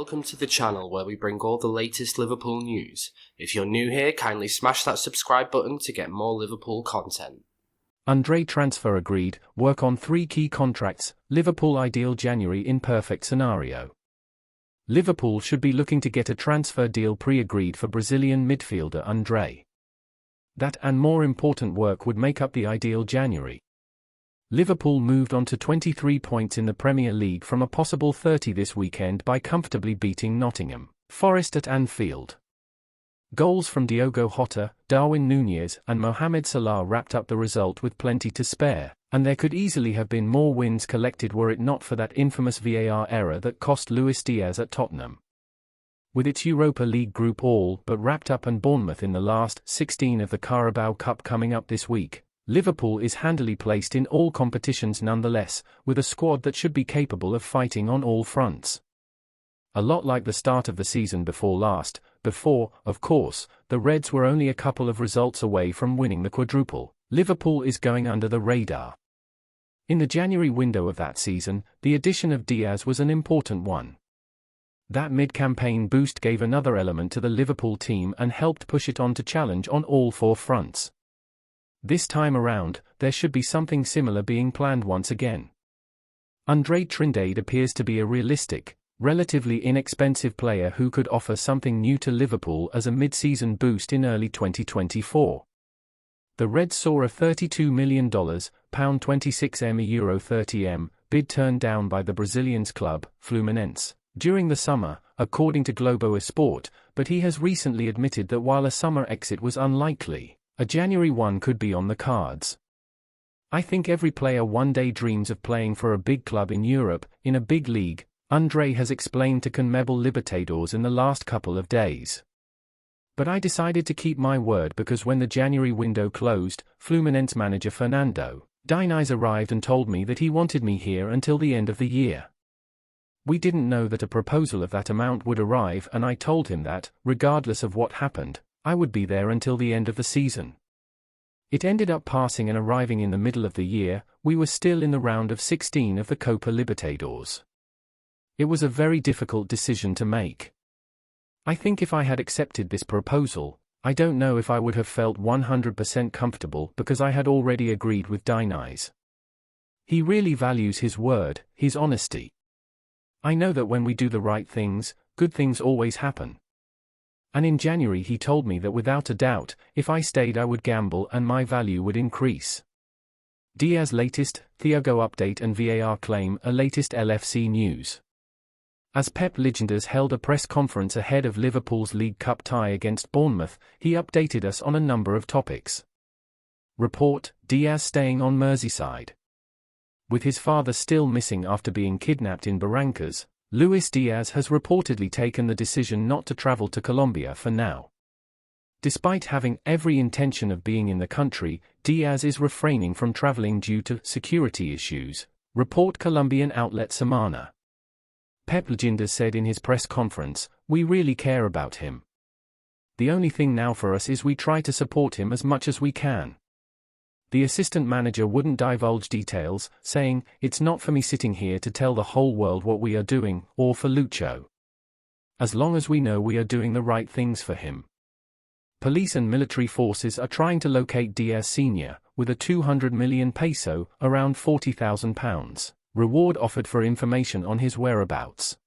Welcome to the channel where we bring all the latest Liverpool news. If you're new here, kindly smash that subscribe button to get more Liverpool content. Andre transfer agreed, work on 3 key contracts, Liverpool ideal January in perfect scenario. Liverpool should be looking to get a transfer deal pre-agreed for Brazilian midfielder Andre. That and more important work would make up the ideal January. Liverpool moved on to 23 points in the Premier League from a possible 30 this weekend by comfortably beating Nottingham Forest at Anfield. Goals from Diogo Jota, Darwin Nunez and Mohamed Salah wrapped up the result with plenty to spare, and there could easily have been more wins collected were it not for that infamous VAR error that cost Diaz at Tottenham. With its Europa League group all but wrapped up and Bournemouth in the last 16 of the Carabao Cup coming up this week, Liverpool is handily placed in all competitions nonetheless, with a squad that should be capable of fighting on all fronts. A lot like the start of the season before last, of course, the Reds were only a couple of results away from winning the quadruple. Liverpool is going under the radar. In the January window of that season, the addition of Diaz was an important one. That mid-campaign boost gave another element to the Liverpool team and helped push it on to challenge on all 4 fronts. This time around, there should be something similar being planned once again. Andre Trindade appears to be a realistic, relatively inexpensive player who could offer something new to Liverpool as a mid-season boost in early 2024. The Reds saw a $32 million, £26m Euro 30m, bid turned down by the Brazilian's club, Fluminense, during the summer, according to Globo Esporte, but he has recently admitted that while a summer exit was unlikely, a January one could be on the cards. I think every player one day dreams of playing for a big club in Europe, in a big league, Andre has explained to CONMEBOL Libertadores in the last couple of days. But I decided to keep my word because when the January window closed, Fluminense manager Fernando Diaz arrived and told me that he wanted me here until the end of the year. We didn't know that a proposal of that amount would arrive and I told him that, regardless of what happened, I would be there until the end of the season. It ended up passing and arriving in the middle of the year. We were still in the round of 16 of the Copa Libertadores. It was a very difficult decision to make. I think if I had accepted this proposal, I don't know if I would have felt 100% comfortable because I had already agreed with Diaz. He really values his word, his honesty. I know that when we do the right things, good things always happen. And in January he told me that without a doubt, if I stayed I would gamble and my value would increase. Diaz latest, Thiago update and VAR claim a latest LFC news. As Pep Lijnders held a press conference ahead of Liverpool's League Cup tie against Bournemouth, he updated us on a number of topics. Report, Diaz staying on Merseyside. With his father still missing after being kidnapped in Barrancas, Luis Diaz has reportedly taken the decision not to travel to Colombia for now. Despite having every intention of being in the country, Diaz is refraining from traveling due to security issues, report Colombian outlet Semana. Pep Lijnders said in his press conference, "We really care about him. The only thing now for us is we try to support him as much as we can." The assistant manager wouldn't divulge details, saying, "It's not for me sitting here to tell the whole world what we are doing, or for Lucho. As long as we know we are doing the right things for him." Police and military forces are trying to locate Diaz Sr., with a 200 million peso, around £40,000, reward offered for information on his whereabouts.